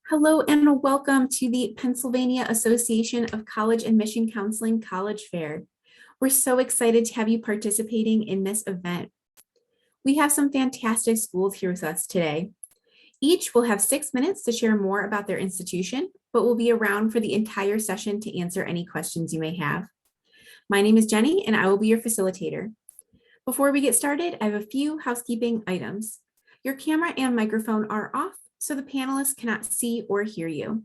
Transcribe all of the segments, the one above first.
Hello and welcome to the Pennsylvania Association of College Admission Counseling College Fair. We're so excited to have you participating in this event. We have some fantastic schools here with us today. Each will have 6 minutes to share more about their institution, but will be around for the entire session to answer any questions you may have. My name is Jenny and I will be your facilitator. Before we get started, I have a few housekeeping items. Your camera and microphone are off, so the panelists cannot see or hear you.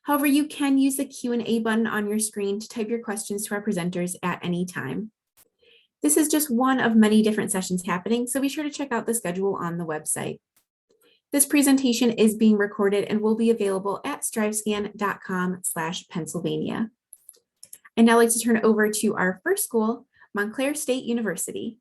However, you can use the Q&A button on your screen to type your questions to our presenters at any time. This is just one of many different sessions happening, so be sure to check out the schedule on the website. This presentation is being recorded and will be available at strivescan.com/Pennsylvania. I'd now like to turn it over to our first school, Montclair State University.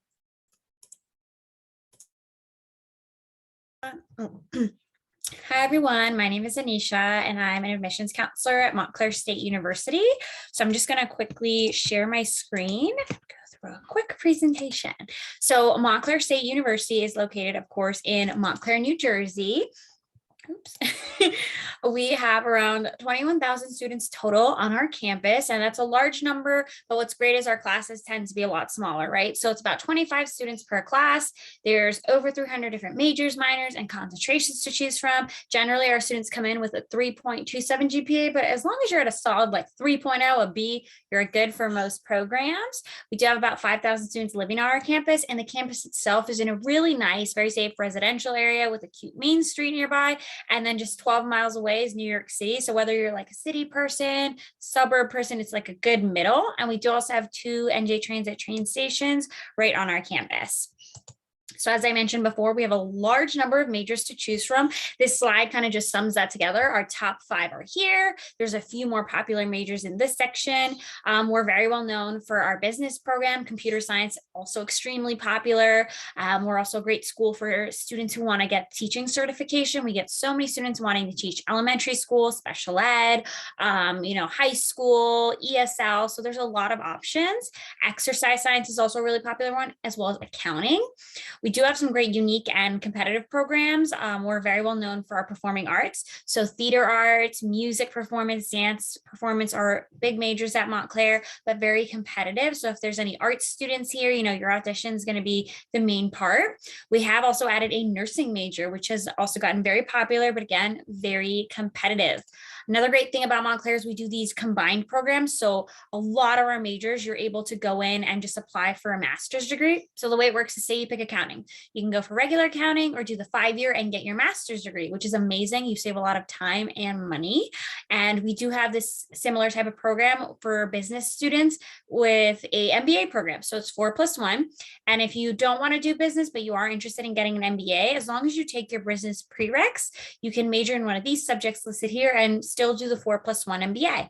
Hi everyone, my name is Anisha and I'm an admissions counselor at Montclair State University. So I'm just going to quickly share my screen, go through a quick presentation. So Montclair State University is located, of course, in Montclair, New Jersey. Oops. We have around 21,000 students total on our campus, and that's a large number, but what's great is our classes tend to be a lot smaller, right? So it's about 25 students per class. There's over 300 different majors, minors, and concentrations to choose from. Generally, our students come in with a 3.27 GPA, but as long as you're at a solid like 3.0, a B, you're good for most programs. We do have about 5,000 students living on our campus, and the campus itself is in a really nice, very safe residential area with a cute main street nearby. And then just 12 miles away is New York City. So whether you're like a city person, suburb person, it's like a good middle. And we do also have 2 NJ Transit train stations right on our campus. So as I mentioned before, we have a large number of majors to choose from. This slide kind of just sums that together. Our top 5 are here. There's a few more popular majors in this section. We're very well known for our business program. Computer science, also extremely popular. We're also a great school for students who want to get teaching certification. We get so many students wanting to teach elementary school, special ed, high school, ESL. So there's a lot of options. Exercise science is also a really popular one, as well as accounting. We do have some great unique and competitive programs. We're very well known for our performing arts. So theater arts, music performance, dance performance are big majors at Montclair, but very competitive. So if there's any arts students here, your audition is going to be the main part. We have also added a nursing major, which has also gotten very popular, but again, very competitive. Another great thing about Montclair is we do these combined programs. So a lot of our majors, you're able to go in and just apply for a master's degree. So the way it works is, say you pick accounting, you can go for regular accounting or do the 5-year and get your master's degree, which is amazing. You save a lot of time and money. And we do have this similar type of program for business students with a MBA program. So it's 4+1. And if you don't want to do business, but you are interested in getting an MBA, as long as you take your business prereqs, you can major in one of these subjects listed here and still do the 4+1 MBA.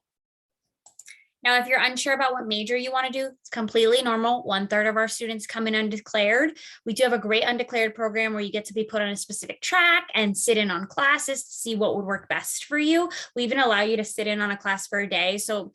Now, if you're unsure about what major you want to do, it's completely normal. 1/3 of our students come in undeclared. We do have a great undeclared program where you get to be put on a specific track and sit in on classes to see what would work best for you. We even allow you to sit in on a class for a day, so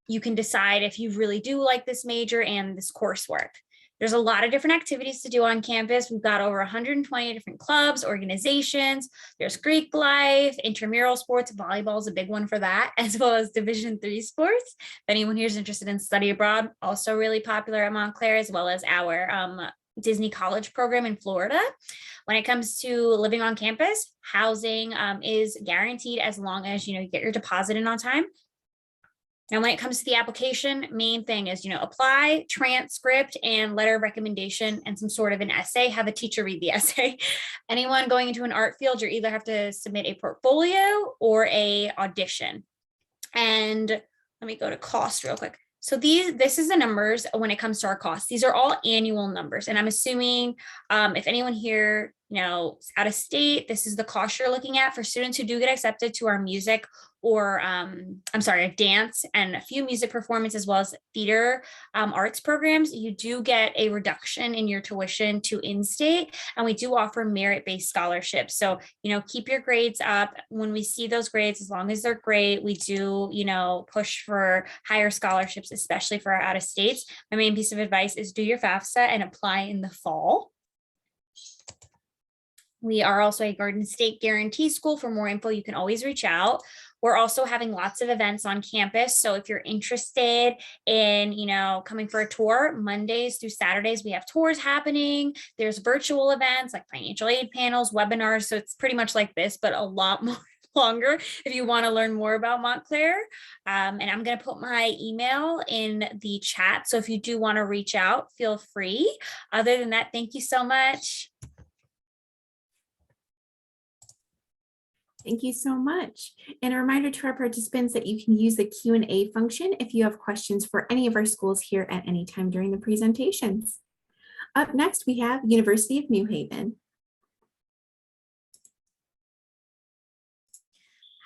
you can decide if you really do like this major and this coursework. There's a lot of different activities to do on campus. We've got over 120 different clubs, organizations. There's Greek life, intramural sports. Volleyball is a big one for that, as well as Division III sports. If anyone here is interested in study abroad, also really popular at Montclair, as well as our Disney College program in Florida. When it comes to living on campus, housing is guaranteed as long as you get your deposit in on time. Now, when it comes to the application, main thing is, apply, transcript, and letter of recommendation, and some sort of an essay. Have a teacher read the essay. Anyone going into an art field, you either have to submit a portfolio or a audition. And let me go to cost real quick. So this is the numbers when it comes to our costs. These are all annual numbers. And I'm assuming if anyone here, out of state, this is the cost you're looking at for students who do get accepted to our music or dance and a few music performance, as well as theater arts programs. You do get a reduction in your tuition to in-state, and we do offer merit-based scholarships. So, keep your grades up. When we see those grades, as long as they're great, we do, push for higher scholarships, especially for our out-of-states. My main piece of advice is do your FAFSA and apply in the fall. We are also a Garden State Guarantee School. For more info, you can always reach out. We're also having lots of events on campus. So if you're interested in, coming for a tour, Mondays through Saturdays, we have tours happening. There's virtual events like financial aid panels, webinars. So it's pretty much like this, but a lot more longer if you want to learn more about Montclair. And I'm going to put my email in the chat. So if you do want to reach out, feel free. Other than that, thank you so much. Thank you so much. And a reminder to our participants that you can use the Q&A function if you have questions for any of our schools here at any time during the presentations. Up next, we have University of New Haven.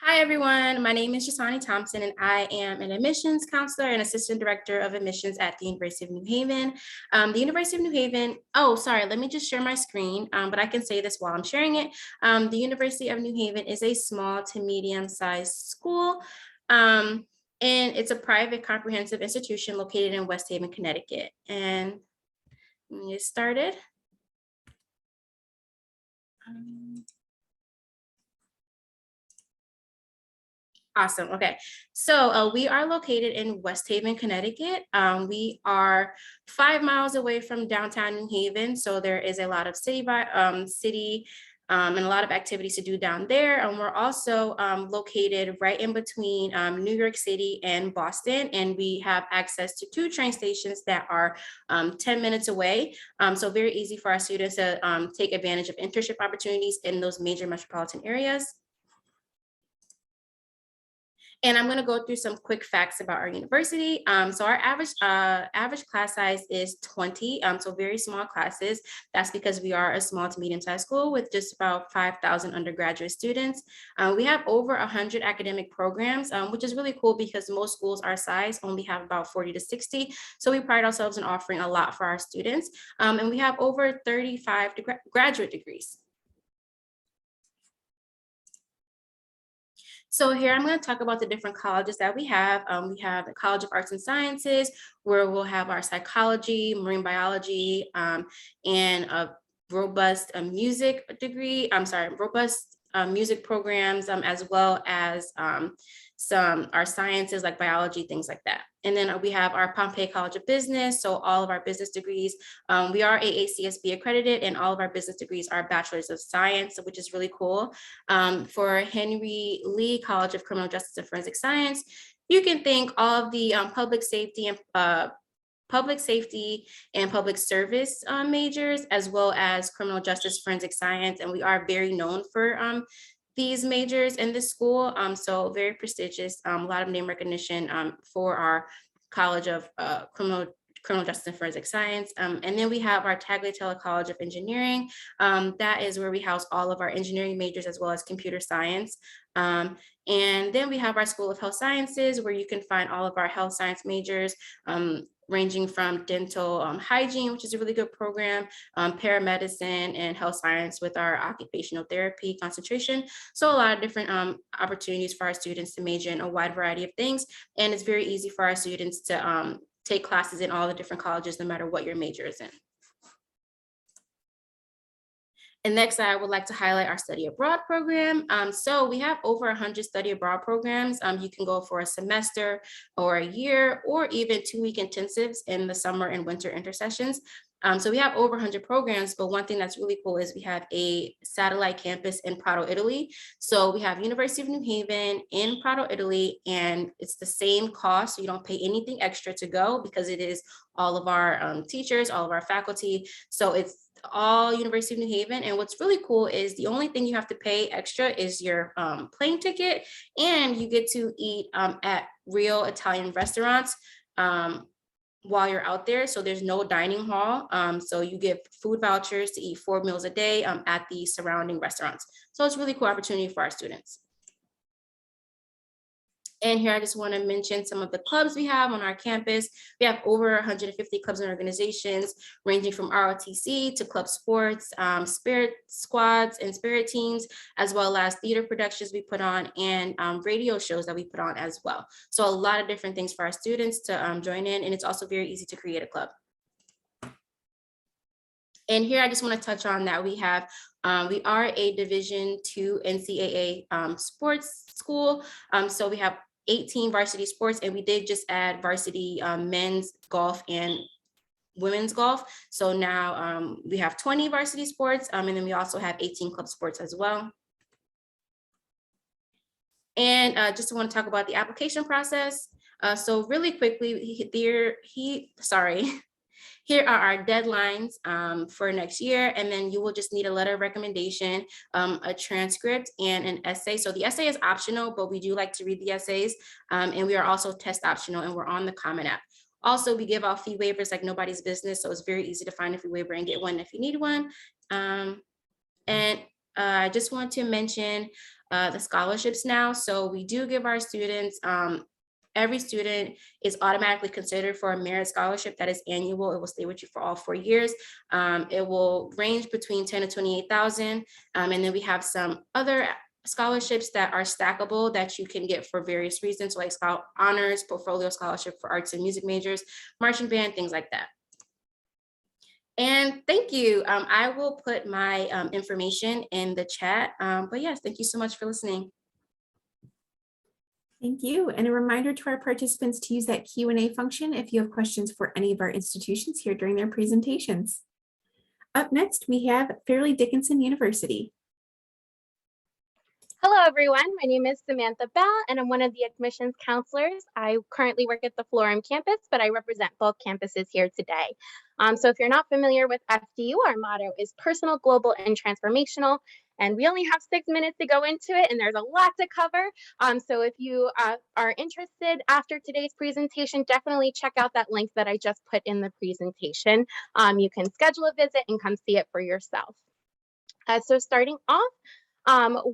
Hi, everyone. My name is Jasani Thompson, and I am an admissions counselor and assistant director of admissions at the University of New Haven. The University of New Haven, let me just share my screen, but I can say this while I'm sharing it. The University of New Haven is a small to medium-sized school, and it's a private comprehensive institution located in West Haven, Connecticut. And let me get started. Awesome. Okay. So we are located in West Haven, Connecticut. We are 5 miles away from downtown New Haven. So there is a lot of city and a lot of activities to do down there. And we're also located right in between New York City and Boston. And we have access to 2 train stations that are 10 minutes away. So very easy for our students to take advantage of internship opportunities in those major metropolitan areas. And I'm going to go through some quick facts about our university. So our average class size is 20, so very small classes. That's because we are a small to medium-sized school with just about 5,000 undergraduate students. We have over 100 academic programs, which is really cool because most schools our size only have about 40 to 60. So we pride ourselves in offering a lot for our students. And we have over 35 graduate degrees. So here I'm going to talk about the different colleges that we have. We have the College of Arts and Sciences, where we'll have our psychology, marine biology, and a robust music degree. Robust music programs, as well as some our sciences like biology, things like that. And then we have our Pompey College of Business. So all of our business degrees, we are AACSB accredited, and all of our business degrees are Bachelors of Science, which is really cool. For Henry Lee College of Criminal Justice and Forensic Science, you can think all of the public safety and public service majors, as well as criminal justice, forensic science. And we are very known for these majors in this school. So very prestigious, a lot of name recognition for our College of Criminal Justice and Forensic Science. And then we have our Tagliatelle College of Engineering. That is where we house all of our engineering majors as well as computer science. And then we have our School of Health Sciences, where you can find all of our health science majors, ranging from dental hygiene, which is a really good program, paramedicine, and health science with our occupational therapy concentration. So a lot of different opportunities for our students to major in a wide variety of things. And it's very easy for our students to take classes in all the different colleges, no matter what your major is in. And next, I would like to highlight our study abroad program. So we have over 100 study abroad programs. You can go for a semester or a year, or even 2-week intensives in the summer and winter intersessions. So we have over 100 programs, but one thing that's really cool is we have a satellite campus in Prato, Italy. So we have University of New Haven in Prato, Italy, and it's the same cost. So you don't pay anything extra to go because it is all of our teachers, all of our faculty. So it's all University of New Haven. And what's really cool is the only thing you have to pay extra is your plane ticket, and you get to eat at real Italian restaurants while you're out there. So there's no dining hall. So you get food vouchers to eat 4 meals a day at the surrounding restaurants. So it's a really cool opportunity for our students. And here I just want to mention some of the clubs we have on our campus. We have over 150 clubs and organizations, ranging from ROTC to club sports, spirit squads and spirit teams, as well as theater productions we put on, and radio shows that we put on as well. So a lot of different things for our students to join in, and it's also very easy to create a club. And here I just want to touch on that we have We are a Division II NCAA sports school. So we have 18 varsity sports, and we did just add varsity men's golf and women's golf. So now we have 20 varsity sports, and then we also have 18 club sports as well. And just want to talk about the application process. So really quickly, here are our deadlines for next year, and then you will just need a letter of recommendation, a transcript, and an essay. So the essay is optional, but we do like to read the essays, and we are also test optional, and we're on the Common App. Also, we give out fee waivers like nobody's business, so it's very easy to find a fee waiver and get one if you need one. And I just want to mention the scholarships now. So we do give our students, every student is automatically considered for a merit scholarship that is annual. It will stay with you for all 4 years. It will range between 10 to 28,000. And then we have some other scholarships that are stackable that you can get for various reasons, like honors, portfolio scholarship for arts and music majors, marching band, things like that. And thank you. I will put my information in the chat. But yes, thank you so much for listening. Thank you. And a reminder to our participants to use that Q&A function if you have questions for any of our institutions here during their presentations. Up next, we have Fairleigh Dickinson University. Hello, everyone. My name is Samantha Bell, and I'm one of the admissions counselors. I currently work at the Florham campus, but I represent both campuses here today. So if you're not familiar with FDU, our motto is personal, global, and transformational. And we only have 6 minutes to go into it, and there's a lot to cover. So if you are interested after today's presentation, definitely check out that link that I just put in the presentation. You can schedule a visit and come see it for yourself. So starting off,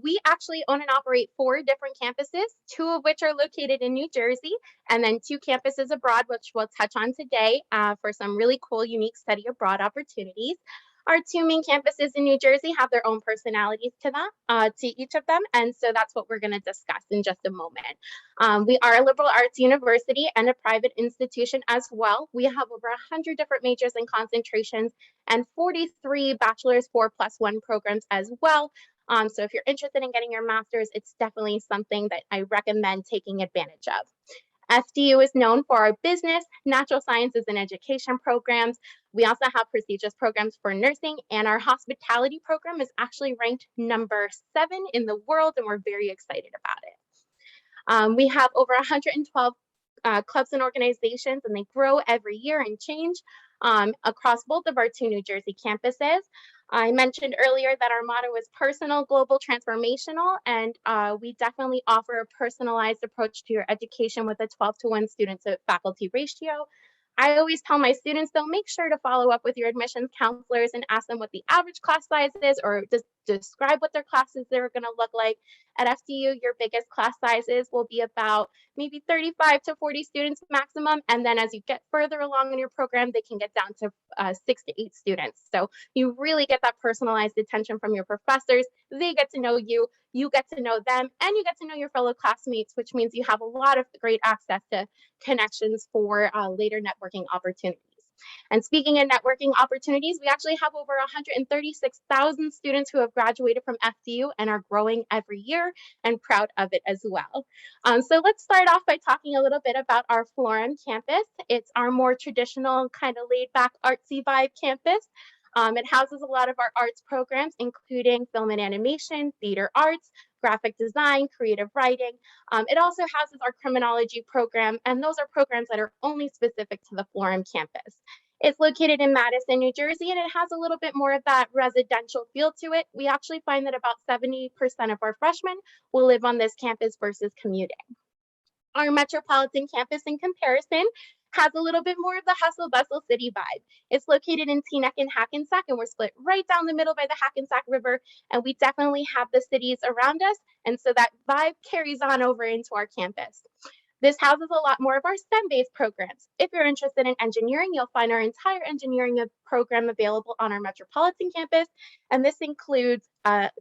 we actually own and operate 4 different campuses, 2 of which are located in New Jersey, and then 2 campuses abroad, which we'll touch on today for some really cool, unique study abroad opportunities. Our 2 main campuses in New Jersey have their own personalities to each of them, and so that's what we're going to discuss in just a moment. We are a liberal arts university and a private institution as well. We have over 100 different majors and concentrations and 43 bachelor's 4+1 programs as well. So if you're interested in getting your master's, it's definitely something that I recommend taking advantage of. FDU is known for our business, natural sciences, and education programs. We also have prestigious programs for nursing, and our hospitality program is actually ranked number 7 in the world, and we're very excited about it. We have over 112 clubs and organizations, and they grow every year and change across both of our 2 New Jersey campuses. I mentioned earlier that our motto is personal, global, transformational, and we definitely offer a personalized approach to your education with a 12-to-1 student to faculty ratio. I always tell my students, though, make sure to follow up with your admissions counselors and ask them what the average class size is, or just describe what their classes are going to look like. At FDU, your biggest class sizes will be about maybe 35 to 40 students maximum. And then as you get further along in your program, they can get down to 6 to 8 students. So you really get that personalized attention from your professors. They get to know you, you get to know them, and you get to know your fellow classmates, which means you have a lot of great access to connections for later networking opportunities. And speaking of networking opportunities, we actually have over 136,000 students who have graduated from FDU and are growing every year, and proud of it as well. So let's start off by talking a little bit about our Florham campus. It's our more traditional, kind of laid back, artsy vibe campus. It houses a lot of our arts programs, including film and animation, theater arts, graphic design, creative writing. It also houses our criminology program, and those are programs that are only specific to the Florham campus. It's located in Madison, New Jersey, and it has a little bit more of that residential feel to it. We actually find that about 70% of our freshmen will live on this campus versus commuting. Our Metropolitan Campus, in comparison, has a little bit more of the hustle bustle city vibe. It's located in Teaneck and Hackensack, and we're split right down the middle by the Hackensack River, and we definitely have the cities around us, and so that vibe carries on over into our campus. This houses a lot more of our STEM-based programs. If you're interested in engineering, you'll find our entire engineering program available on our Metropolitan Campus, and this includes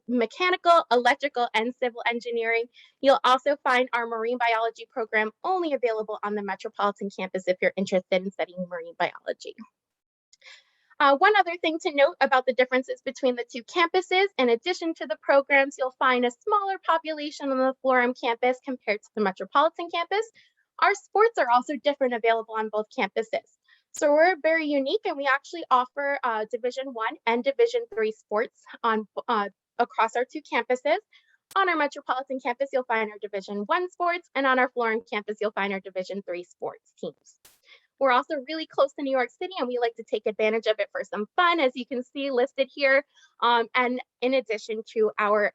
mechanical, electrical, and civil engineering. You'll also find our marine biology program only available on the Metropolitan Campus if you're interested in studying marine biology. One other thing to note about the differences between the two campuses, in addition to the programs, you'll find a smaller population on the Florham campus compared to the Metropolitan campus. Our sports are also different, available on both campuses. So we're very unique, and we actually offer Division I and Division III sports on across our two campuses. On our Metropolitan campus, you'll find our Division I sports, and on our Florham campus, you'll find our Division III sports teams. We're also really close to New York City, and we like to take advantage of it for some fun, as you can see listed here. And in addition to our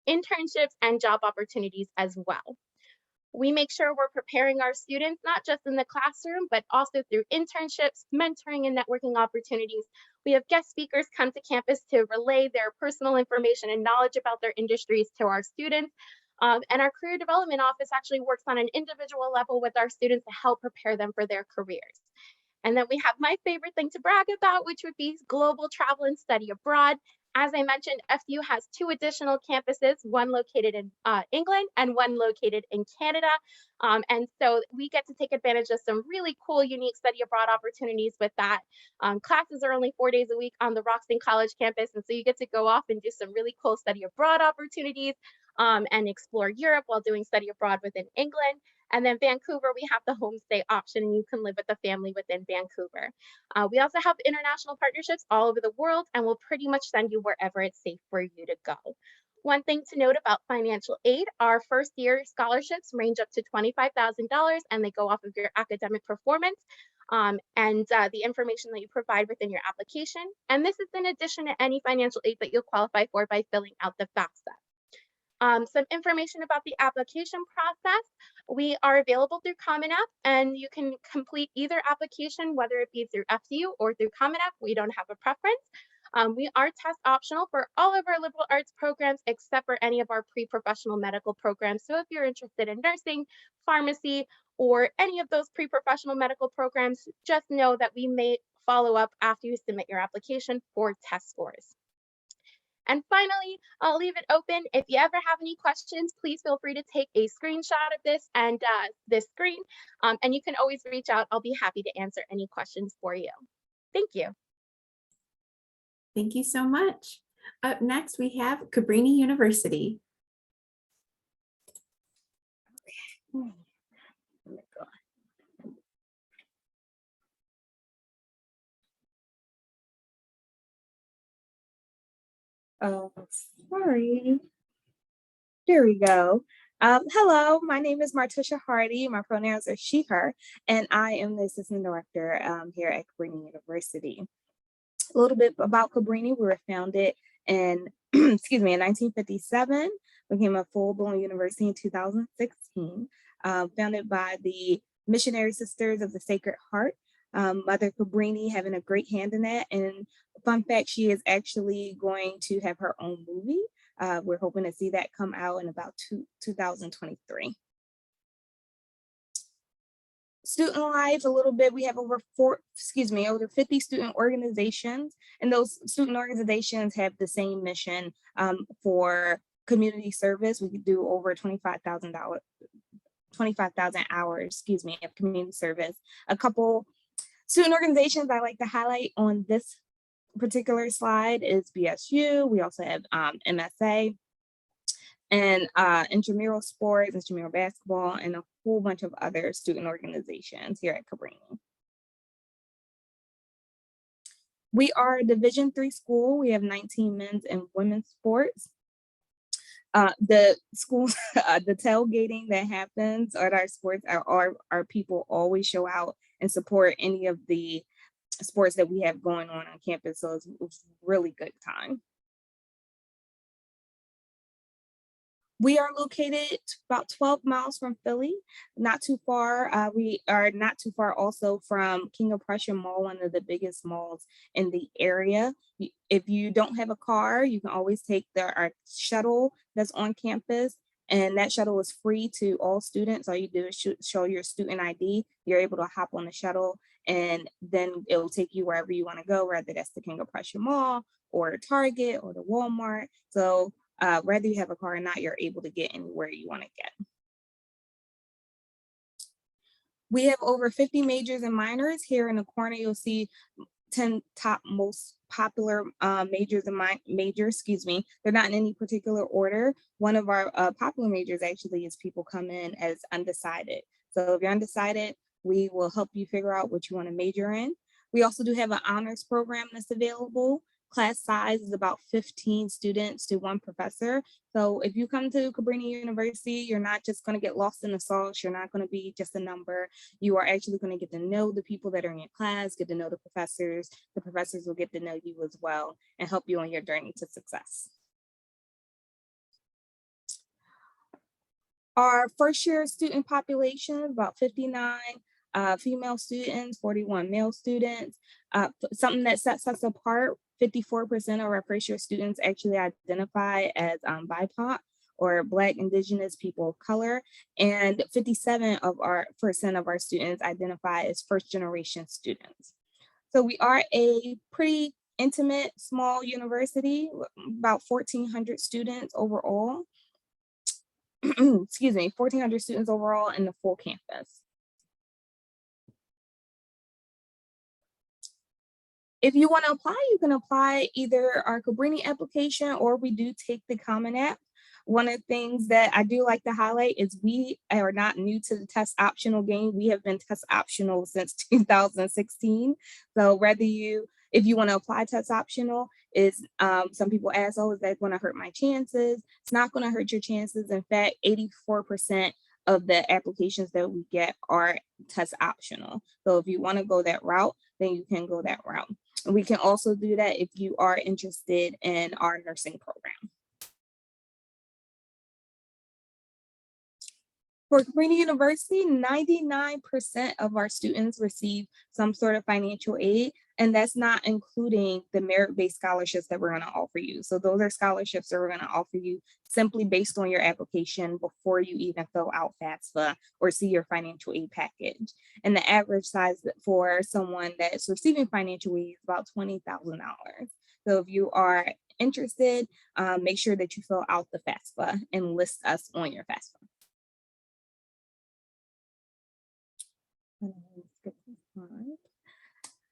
internships and job opportunities as well. We make sure we're preparing our students, not just in the classroom, but also through internships, mentoring, and networking opportunities. We have guest speakers come to campus to relay their personal information and knowledge about their industries to our students. And our career development office actually works on an individual level with our students to help prepare them for their careers. And then we have my favorite thing to brag about, which would be global travel and study abroad. As I mentioned, FDU has 2 additional campuses, one located in England and one located in Canada. And so we get to take advantage of some really cool, unique study abroad opportunities with that. Classes are only 4 days a week on the Roxton College campus. And so you get to go off and do some really cool study abroad opportunities and explore Europe while doing study abroad within England. And then Vancouver, we have the homestay option, and you can live with a family within Vancouver. We also have international partnerships all over the world, and we'll pretty much send you wherever it's safe for you to go. One thing to note about financial aid, our first year scholarships range up to $25,000, and they go off of your academic performance and the information that you provide within your application. And this is in addition to any financial aid that you'll qualify for by filling out the FAFSA. Some information about the application process. We are available through Common App, and you can complete either application, whether it be through FDU or through Common App. We don't have a preference. We are test optional for all of our liberal arts programs, except for any of our pre-professional medical programs. So if you're interested in nursing, pharmacy, or any of those pre-professional medical programs, just know that we may follow up after you submit your application for test scores. And finally, I'll leave it open. If you ever have any questions, please feel free to take a screenshot of this and this screen, and you can always reach out. I'll be happy to answer any questions for you. Thank you. Thank you so much. Up next, we have Cabrini University. Sorry. There we go. Hello, my name is Martisha Hardy. My pronouns are she, her, and I am the assistant director here at Cabrini University. A little bit about Cabrini. We were founded in, excuse me, in 1957, became a full-blown university in 2016, founded by the Missionary Sisters of the Sacred Heart. Mother Cabrini having a great hand in that. And fun fact, she is actually going to have her own movie. We're hoping to see that come out in about 2023. Student life, a little bit, we have over 50 student organizations, and those student organizations have the same mission for community service. We could do over 25,000 hours, of community service. A couple student organizations I like to highlight on this particular slide is BSU. We also have MSA and intramural sports, intramural basketball, and a whole bunch of other student organizations here at Cabrini. We are a Division III school. We have 19 men's and women's sports. The school, the tailgating that happens at our sports, our people always show out and support any of the sports that we have going on campus. So it's a really good time. We are located about 12 miles from Philly, not too far. We are not too far also from King of Prussia Mall, one of the biggest malls in the area. If you don't have a car, you can always take our shuttle that's on campus, and that shuttle is free to all students. All you do is show your student ID. You're able to hop on the shuttle, and then it will take you wherever you want to go, whether that's the King of Prussia Mall or Target or the Walmart. So whether you have a car or not, you're able to get anywhere you want to get. We have over 50 majors and minors. Here in the corner, you'll see 10 top most popular majors in my major, excuse me. They're not in any particular order. One of our popular majors actually is people come in as undecided. So if you're undecided, we will help you figure out what you want to major in. We also do have an honors program that's available. Class size is about 15 students to one professor. So if you come to Cabrini University, you're not just going to get lost in the sauce. You're not going to be just a number. You are actually going to get to know the people that are in your class, get to know the professors. The professors will get to know you as well and help you on your journey to success. Our first year student population, about 59 female students, 41 male students. Something that sets us apart, 54% of our first year students actually identify as BIPOC or Black, Indigenous, people of color, and 57% of our students identify as first generation students. So we are a pretty intimate, small university, about 1,400 students overall. Excuse me, 1,400 students overall in the full campus. If you want to apply, you can apply either our Cabrini application or we do take the Common App. One of the things that I do like to highlight is we are not new to the test optional game. We have been test optional since 2016. So if you want to apply test optional, some people ask, oh, is that going to hurt my chances? It's not going to hurt your chances. In fact, 84% of the applications that we get are test optional. So if you want to go that route, then you can go that route. We can also do that if you are interested in our nursing program. For Cabrini University, 99% of our students receive some sort of financial aid, and that's not including the merit-based scholarships that we're going to offer you. So those are scholarships that we're going to offer you simply based on your application before you even fill out FAFSA or see your financial aid package. And the average size for someone that's receiving financial aid is about $20,000. So if you are interested, make sure that you fill out the FAFSA and list us on your FAFSA.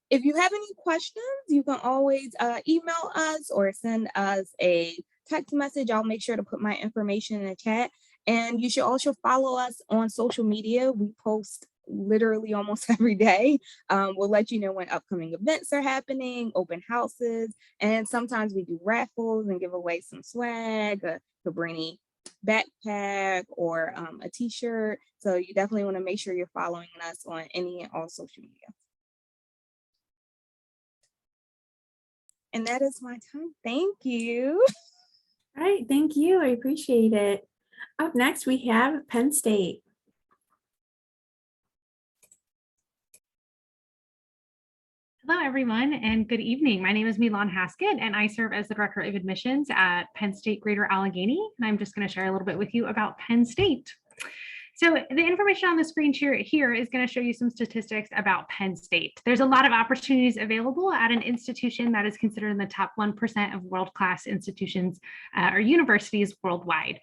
If you have any questions, you can always email us or send us a text message. I'll make sure to put my information in the chat. And you should also follow us on social media. We post literally almost every day. We'll let you know when upcoming events are happening, open houses, and sometimes we do raffles and give away some swag, a Cabrini backpack or a t-shirt. So you definitely want to make sure you're following us on any and all social media. And that is my time. Thank you. All right, thank you. I appreciate it. Up next, we have Penn State. Hello, everyone, and good evening. My name is Milan Haskett, and I serve as the Director of Admissions at Penn State Greater Allegheny. And I'm just going to share a little bit with you about Penn State. So the information on the screen here is going to show you some statistics about Penn State. There's a lot of opportunities available at an institution that is considered in the top 1% of world-class institutions or universities worldwide.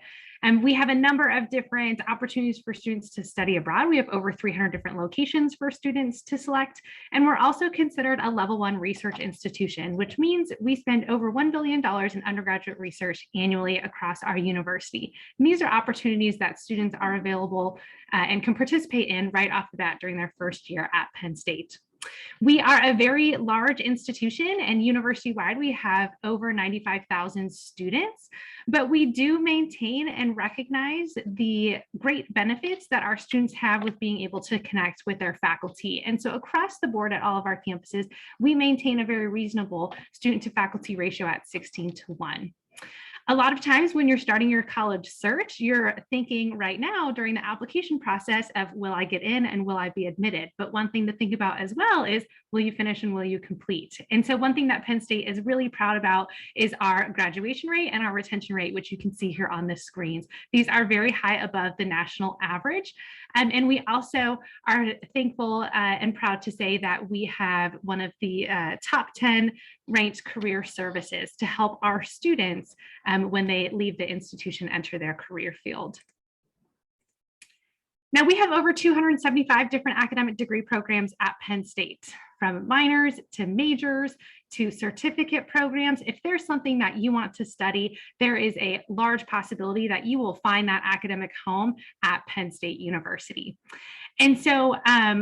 We have a number of different opportunities for students to study abroad. We have over 300 different locations for students to select. And we're also considered a level 1 research institution, which means we spend over $1 billion in undergraduate research annually across our university. And these are opportunities that students are available and can participate in right off the bat during their first year at Penn State. We are a very large institution, and university-wide we have over 95,000 students, but we do maintain and recognize the great benefits that our students have with being able to connect with their faculty. And so across the board at all of our campuses, we maintain a very reasonable student to faculty ratio at 16:1. A lot of times when you're starting your college search, you're thinking right now during the application process of, will I get in and will I be admitted? But one thing to think about as well is, will you finish and will you complete? And so one thing that Penn State is really proud about is our graduation rate and our retention rate, which you can see here on the screens. These are very high above the national average. And we also are thankful and proud to say that we have one of the top 10 ranked career services to help our students when they leave the institution, enter their career field. Now we have over 275 different academic degree programs at Penn State. from minors to majors to certificate programs. If there's something that you want to study, there is a large possibility that you will find that academic home at Penn State University. And so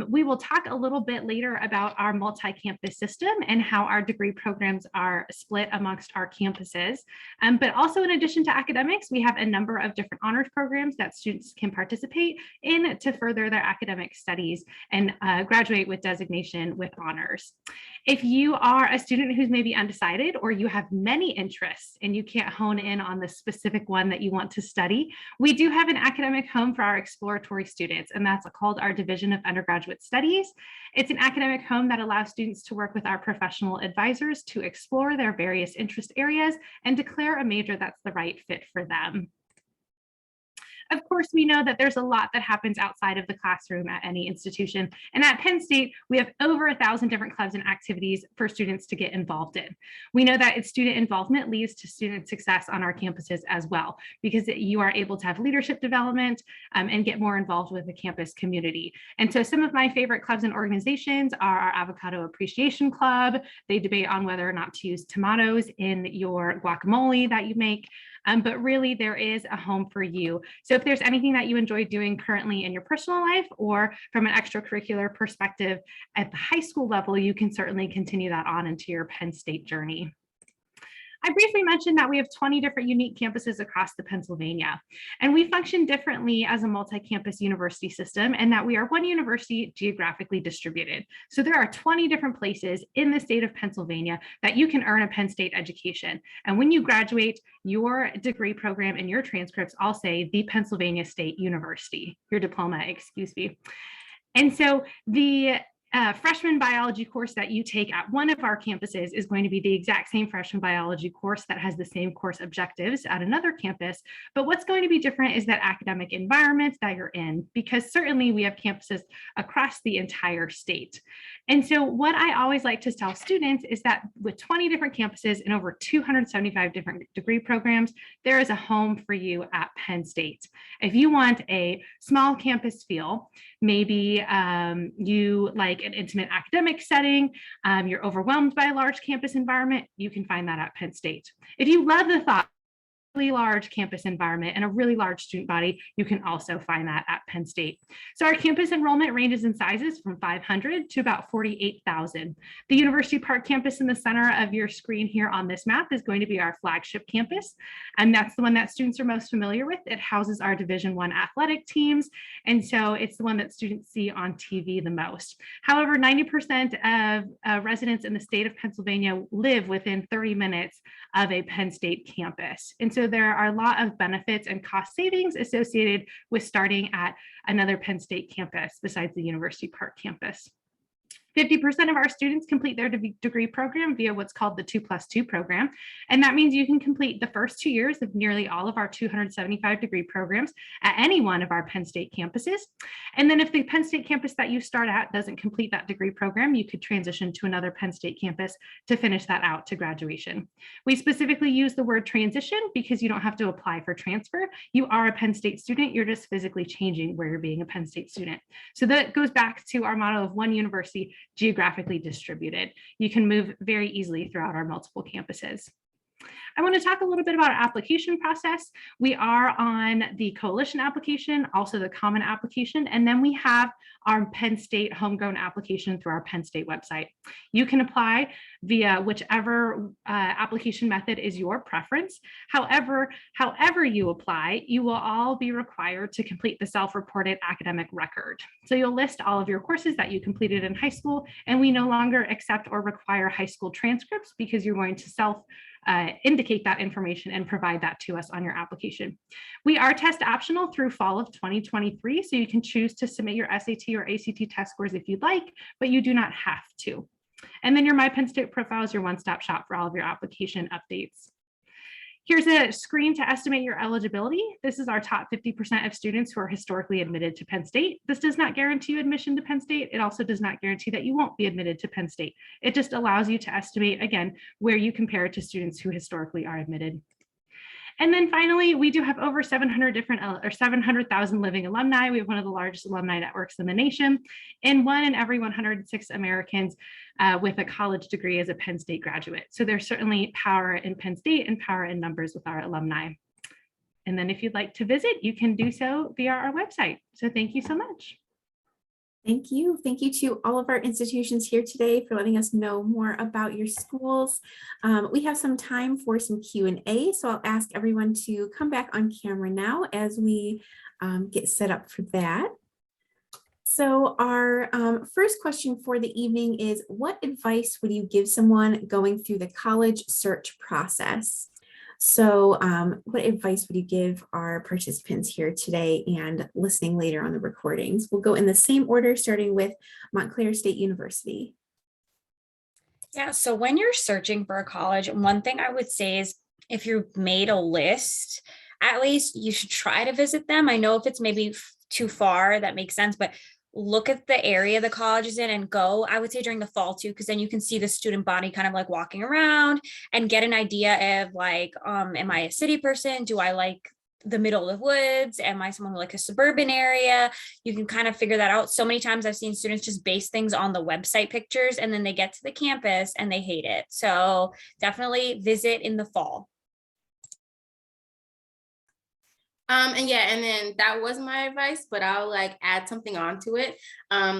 we will talk a little bit later about our multi-campus system and how our degree programs are split amongst our campuses. But also, in addition to academics, we have a number of different honors programs that students can participate in to further their academic studies and graduate with designation with honors. If you are a student who's maybe undecided, or you have many interests and you can't hone in on the specific one that you want to study, we do have an academic home for our exploratory students, and that's called our Division of Undergraduate Studies. It's an academic home that allows students to work with our professional advisors to explore their various interest areas and declare a major that's the right fit for them. Of course, we know that there's a lot that happens outside of the classroom at any institution. And at Penn State, we have over 1,000 different clubs and activities for students to get involved in. We know that student involvement leads to student success on our campuses as well, because you are able to have leadership development and get more involved with the campus community. And so some of my favorite clubs and organizations are our Avocado Appreciation Club. They debate on whether or not to use tomatoes in your guacamole that you make. But really, there is a home for you. So if there's anything that you enjoy doing currently in your personal life or from an extracurricular perspective at the high school level, you can certainly continue that on into your Penn State journey. I briefly mentioned that we have 20 different unique campuses across the Pennsylvania, and we function differently as a multi-campus university system, and that we are one university geographically distributed. So there are 20 different places in the state of Pennsylvania that you can earn a Penn State education. And when you graduate, your degree program and your transcripts all say the Pennsylvania State University, your diploma, excuse me. And so the freshman biology course that you take at one of our campuses is going to be the exact same freshman biology course that has the same course objectives at another campus. But what's going to be different is that academic environment that you're in, because certainly we have campuses across the entire state. And so what I always like to tell students is that with 20 different campuses and over 275 different degree programs, there is a home for you at Penn State. If you want a small campus feel, maybe you like an intimate academic setting, you're overwhelmed by a large campus environment, you can find that at Penn State. If you love the thought really large campus environment and a really large student body, you can also find that at Penn State. So our campus enrollment ranges in sizes from 500 to about 48,000. The University Park campus in the center of your screen here on this map is going to be our flagship campus, and that's the one that students are most familiar with. It houses our Division I athletic teams, and so it's the one that students see on TV the most. However, 90% of residents in the state of Pennsylvania live within 30 minutes of a Penn State campus. And so there are a lot of benefits and cost savings associated with starting at another Penn State campus besides the University Park campus. 50% of our students complete their degree program via what's called the 2+2 program. And that means you can complete the first 2 years of nearly all of our 275 degree programs at any one of our Penn State campuses. And then if the Penn State campus that you start at doesn't complete that degree program, you could transition to another Penn State campus to finish that out to graduation. We specifically use the word transition because you don't have to apply for transfer. You are a Penn State student, you're just physically changing where you're being a Penn State student. So that goes back to our motto of one university, geographically distributed. You can move very easily throughout our multiple campuses. I want to talk a little bit about our application process. We are on the coalition application, also the common application, and then we have our Penn State homegrown application through our Penn State website. You can apply via whichever application method is your preference. However you apply, you will all be required to complete the self-reported academic record. So you'll list all of your courses that you completed in high school, and we no longer accept or require high school transcripts because you're going to indicate that information and provide that to us on your application. We are test optional through fall of 2023, so you can choose to submit your SAT or ACT test scores if you'd like, but you do not have to. And then your My Penn State profile is your one-stop shop for all of your application updates. Here's a screen to estimate your eligibility. This is our top 50% of students who are historically admitted to Penn State. This does not guarantee you admission to Penn State. It also does not guarantee that you won't be admitted to Penn State. It just allows you to estimate, again, where you compare to students who historically are admitted. And then finally, we do have over 700 different or 700,000 living alumni. We have one of the largest alumni networks in the nation, and 1 in every 106 Americans with a college degree is a Penn State graduate. So there's certainly power in Penn State and power in numbers with our alumni. And then if you'd like to visit, you can do so via our website. So thank you so much. Thank you. Thank you to all of our institutions here today for letting us know more about your schools. We have some time for some Q&A, so I'll ask everyone to come back on camera now as we get set up for that. So our first question for the evening is, what advice would you give someone going through the college search process? So what advice would you give our participants here today and listening later on the recordings? We'll go in the same order, starting with Montclair State University. Yeah, so when you're searching for a college, one thing I would say is if you've made a list, at least you should try to visit them. I know if it's maybe too far, that makes sense, but look at the area the college is in and go, I would say during the fall too, because then you can see the student body kind of like walking around and get an idea of like, am I a city person? Do I like the middle of the woods? Am I someone like a suburban area? You can kind of figure that out. So many times I've seen students just base things on the website pictures and then they get to the campus and they hate it. So definitely visit in the fall. And then that was my advice, but I'll like add something onto it.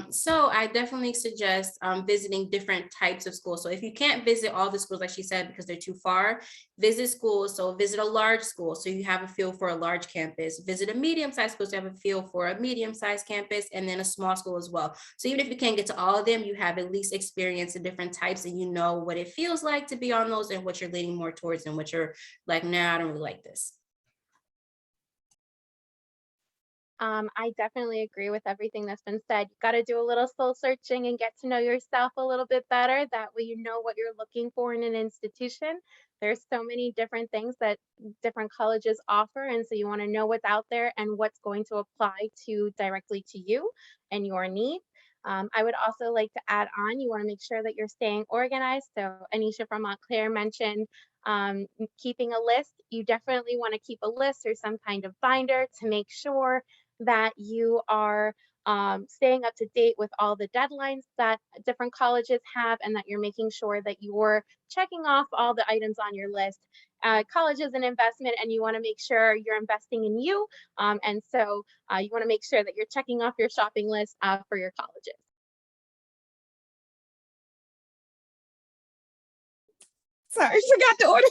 So I definitely suggest visiting different types of schools. So if you can't visit all the schools, like she said, because they're too far, visit schools. So visit a large school, so you have a feel for a large campus. Visit a medium-sized school, so you have a feel for a medium-sized campus, and then a small school as well. So even if you can't get to all of them, you have at least experience in different types, and you know what it feels like to be on those and what you're leaning more towards and what you're like, nah, I don't really like this. I definitely agree with everything that's been said. You got to do a little soul searching and get to know yourself a little bit better. That way you know what you're looking for in an institution. There's so many different things that different colleges offer, and so you want to know what's out there and what's going to apply to directly to you and your needs. I would also like to add on, you want to make sure that you're staying organized. So Anisha from Montclair mentioned keeping a list. You definitely want to keep a list or some kind of binder to make sure that you are staying up to date with all the deadlines that different colleges have, and that you're making sure that you're checking off all the items on your list. College is an investment, and you want to make sure you're investing in you. And so you want to make sure that you're checking off your shopping list for your colleges. Sorry, forgot the order.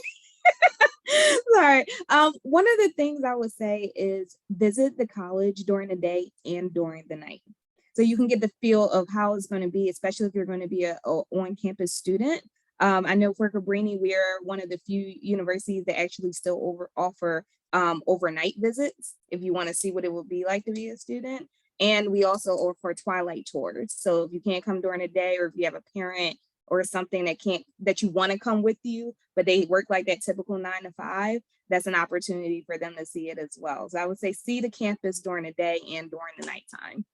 Sorry. One of the things I would say is visit the college during the day and during the night, so you can get the feel of how it's going to be, especially if you're going to be a on-campus student. I know for Cabrini, we are one of the few universities that actually still offer overnight visits if you want to see what it would be like to be a student. And we also offer Twilight Tours. So if you can't come during the day, or if you have a parent or something that you want to come with you, but they work like that typical 9 to 5, that's an opportunity for them to see it as well. So I would say see the campus during the day and during the nighttime.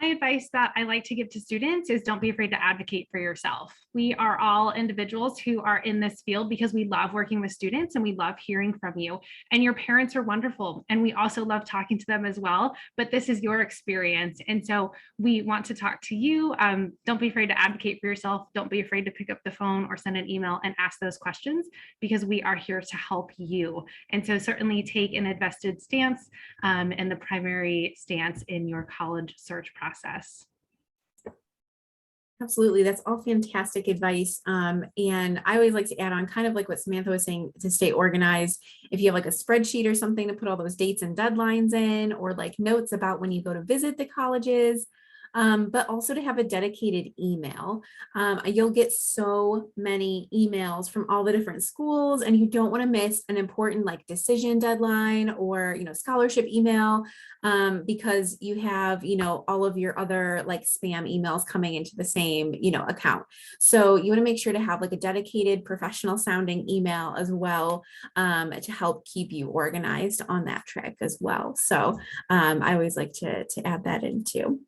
My advice that I like to give to students is don't be afraid to advocate for yourself. We are all individuals who are in this field because we love working with students and we love hearing from you. And your parents are wonderful, and we also love talking to them as well, but this is your experience. And so we want to talk to you. Don't be afraid to advocate for yourself. Don't be afraid to pick up the phone or send an email and ask those questions, because we are here to help you. And so certainly take an invested stance and the primary stance in your college search process. Absolutely. That's all fantastic advice. And I always like to add on, kind of like what Samantha was saying, to stay organized. If you have like a spreadsheet or something to put all those dates and deadlines in, or like notes about when you go to visit the colleges, but also to have a dedicated email. You'll get so many emails from all the different schools, and you don't want to miss an important like decision deadline or, scholarship email, because you have, all of your other like spam emails coming into the same, account. So you want to make sure to have like a dedicated professional sounding email as well, to help keep you organized on that track as well. So I always like to add that in too.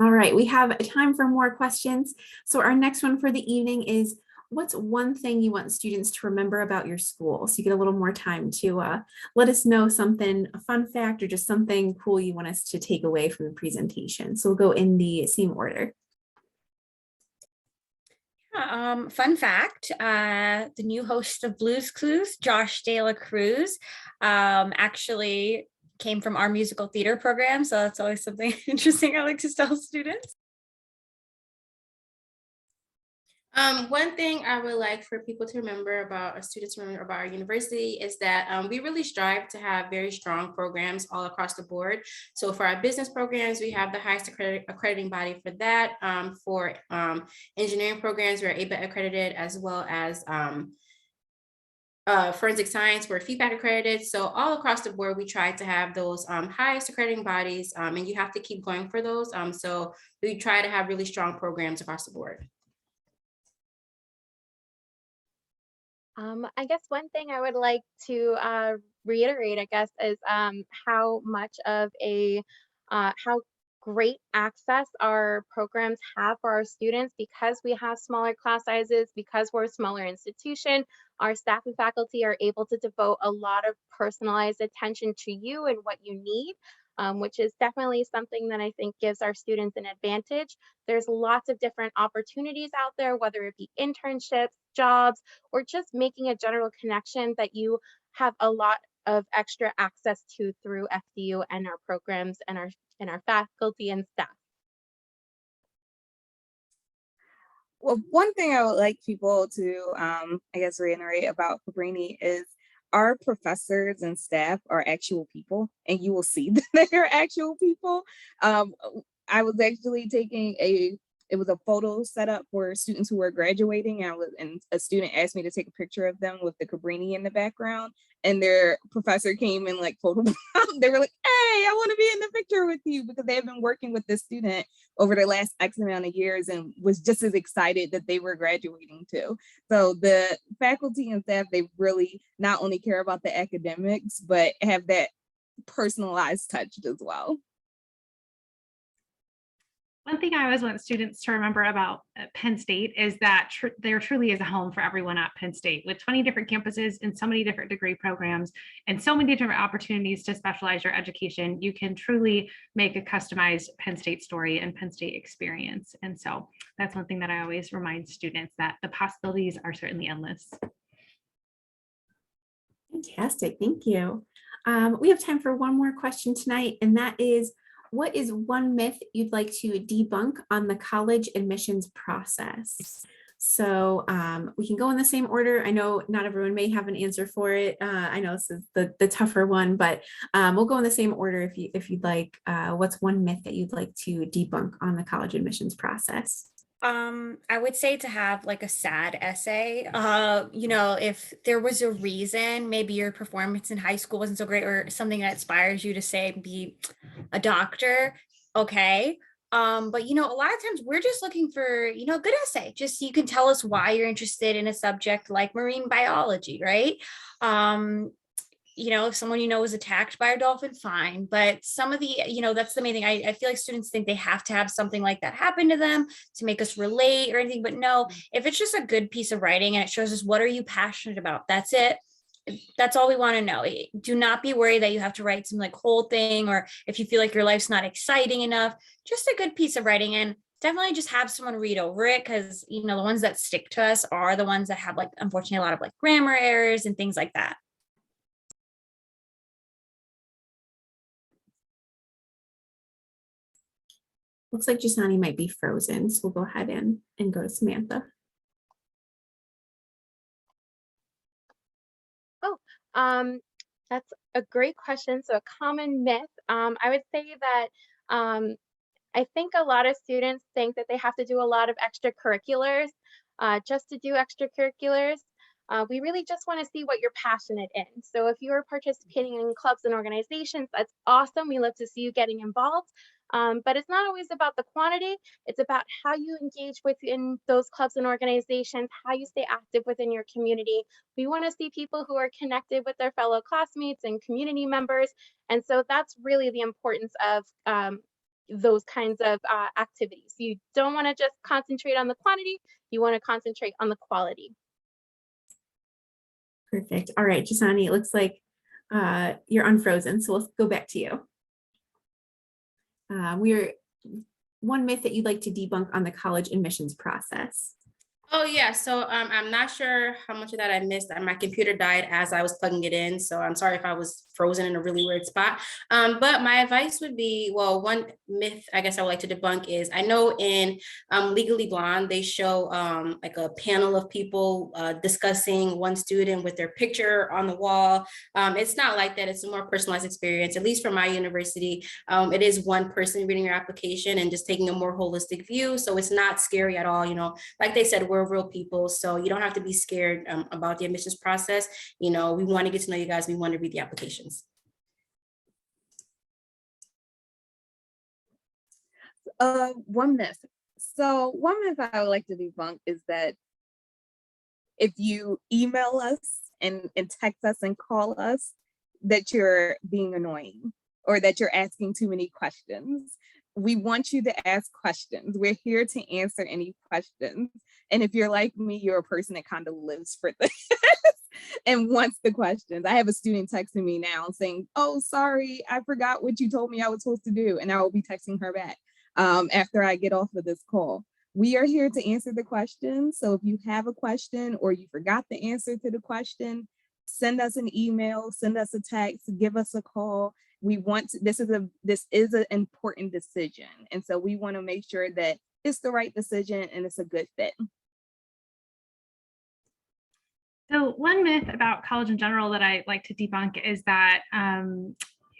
All right, we have time for more questions. So our next one for the evening is, what's one thing you want students to remember about your school? So you get a little more time to let us know something, a fun fact or just something cool you want us to take away from the presentation. So we'll go in the same order. Fun fact, the new host of Blue's Clues, Josh De La Cruz, actually came from our musical theater program. So that's always something interesting I like to tell students. One thing I would like for people to remember about, or students to remember about our university is that we really strive to have very strong programs all across the board. So for our business programs, we have the highest accrediting body for that. For engineering programs, we're ABET accredited, as well as forensic science, we're feedback accredited. So all across the board, we try to have those highest accrediting bodies, and you have to keep going for those. So we try to have really strong programs across the board. I guess one thing I would like to reiterate, I guess, is how much of a how great access our programs have for our students because we have smaller class sizes, because we're a smaller institution. Our staff and faculty are able to devote a lot of personalized attention to you and what you need. Which is definitely something that I think gives our students an advantage. There's lots of different opportunities out there, whether it be internships, jobs, or just making a general connection that you have a lot of extra access to through FDU and our programs and our faculty and staff. Well, one thing I would like people to, I guess, reiterate about Cabrini is our professors and staff are actual people, and you will see that they're actual people. I was actually taking it was a photo set up for students who were graduating, and a student asked me to take a picture of them with the Cabrini in the background, and their professor came and like photo. They were like, "Hey, I want to be in the picture with you," because they have been working with this student over the last X amount of years and was just as excited that they were graduating too. So the faculty and staff, they really not only care about the academics, but have that personalized touch as well. One thing I always want students to remember about Penn State is that there truly is a home for everyone at Penn State, with 20 different campuses and so many different degree programs and so many different opportunities to specialize your education. You can truly make a customized Penn State story and Penn State experience. And so that's one thing that I always remind students, that the possibilities are certainly endless. Fantastic, thank you. We have time for one more question tonight, and that is, what is one myth you'd like to debunk on the college admissions process? So we can go in the same order. I know not everyone may have an answer for it. I know this is the tougher one, but we'll go in the same order if you'd like. What's one myth that you'd like to debunk on the college admissions process? I would say to have like a sad essay. If there was a reason, maybe your performance in high school wasn't so great, or something that inspires you to say be a doctor. Okay. But a lot of times we're just looking for, a good essay. Just so you can tell us why you're interested in a subject like marine biology, right? If someone was attacked by a dolphin, fine. But some of the, that's the main thing. I feel like students think they have to have something like that happen to them to make us relate or anything. But no, if it's just a good piece of writing and it shows us what are you passionate about, that's it. That's all we want to know. Do not be worried that you have to write some like whole thing, or if you feel like your life's not exciting enough, just a good piece of writing. And definitely just have someone read over it, because the ones that stick to us are the ones that have like, unfortunately, a lot of like grammar errors and things like that. Looks like Jasani might be frozen, so we'll go ahead and go to Samantha. That's a great question. So a common myth, I would say that I think a lot of students think that they have to do a lot of extracurriculars just to do extracurriculars. We really just want to see what you're passionate in. So if you're participating in clubs and organizations, that's awesome. We love to see you getting involved. But it's not always about the quantity. It's about how you engage within those clubs and organizations, how you stay active within your community. We want to see people who are connected with their fellow classmates and community members. And so that's really the importance of those kinds of activities. You don't want to just concentrate on the quantity, you want to concentrate on the quality. Perfect. All right, Jasani, it looks like you're unfrozen, so we'll go back to you. We're one myth that you'd like to debunk on the college admissions process. Oh yeah, so I'm not sure how much of that I missed. My computer died as I was plugging it in, so I'm sorry if I was frozen in a really weird spot. But my advice would be, well, one myth I guess I would like to debunk is, I know in Legally Blonde, they show like a panel of people discussing one student with their picture on the wall. It's not like that. It's a more personalized experience, at least for my university. It is one person reading your application and just taking a more holistic view. So it's not scary at all. You know, like they said, we're real people, so you don't have to be scared about the admissions process. You know, we want to get to know you guys. We want to read the applications. One myth. So one myth I would like to debunk is that if you email us and text us and call us, that you're being annoying or that you're asking too many questions. We want you to ask questions. We're here to answer any questions. And if you're like me, you're a person that kind of lives for this and wants the questions. I have a student texting me now saying, oh, sorry, I forgot what you told me I was supposed to do. And I will be texting her back after I get off of this call. We are here to answer the questions. So if you have a question or you forgot the answer to the question, send us an email, send us a text, give us a call. We want to, this is an important decision. And so we want to make sure that it's the right decision and it's a good fit. So one myth about college in general that I like to debunk is that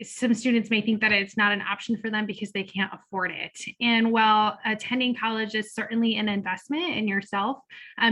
some students may think that it's not an option for them because they can't afford it. And while attending college is certainly an investment in yourself,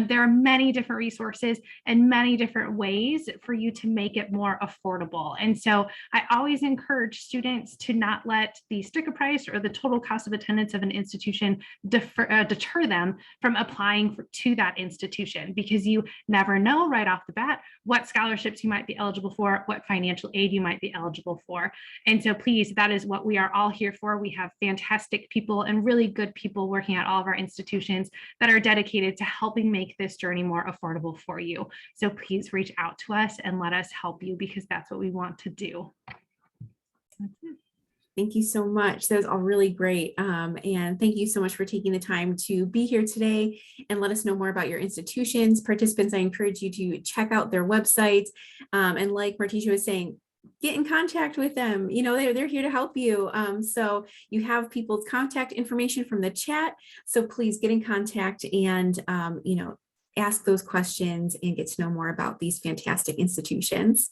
there are many different resources and many different ways for you to make it more affordable. And so I always encourage students to not let the sticker price or the total cost of attendance of an institution deter them from applying to that institution, because you never know right off the bat what scholarships you might be eligible for, what financial aid you might be eligible for. And so please, that is what we are all here for. We have fantastic people and really good people working at all of our institutions that are dedicated to helping make this journey more affordable for you. So please reach out to us and let us help you, because that's what we want to do. Thank you so much. That was all really great. And thank you so much for taking the time to be here today and let us know more about your institutions. Participants, I encourage you to check out their websites. And like Martisha was saying, get in contact with them. You know, they're here to help you. So you have people's contact information from the chat. So please get in contact and, you know, ask those questions and get to know more about these fantastic institutions.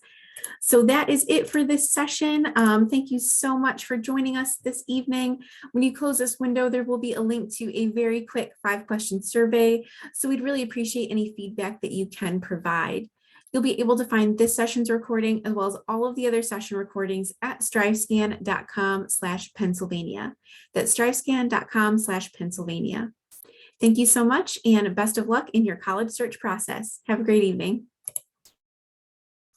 So that is it for this session. Thank you so much for joining us this evening. When you close this window, there will be a link to a very quick 5-question survey. So we'd really appreciate any feedback that you can provide. You'll be able to find this session's recording as well as all of the other session recordings at strivescan.com/Pennsylvania. That's strivescan.com/Pennsylvania. Thank you so much and best of luck in your college search process. Have a great evening.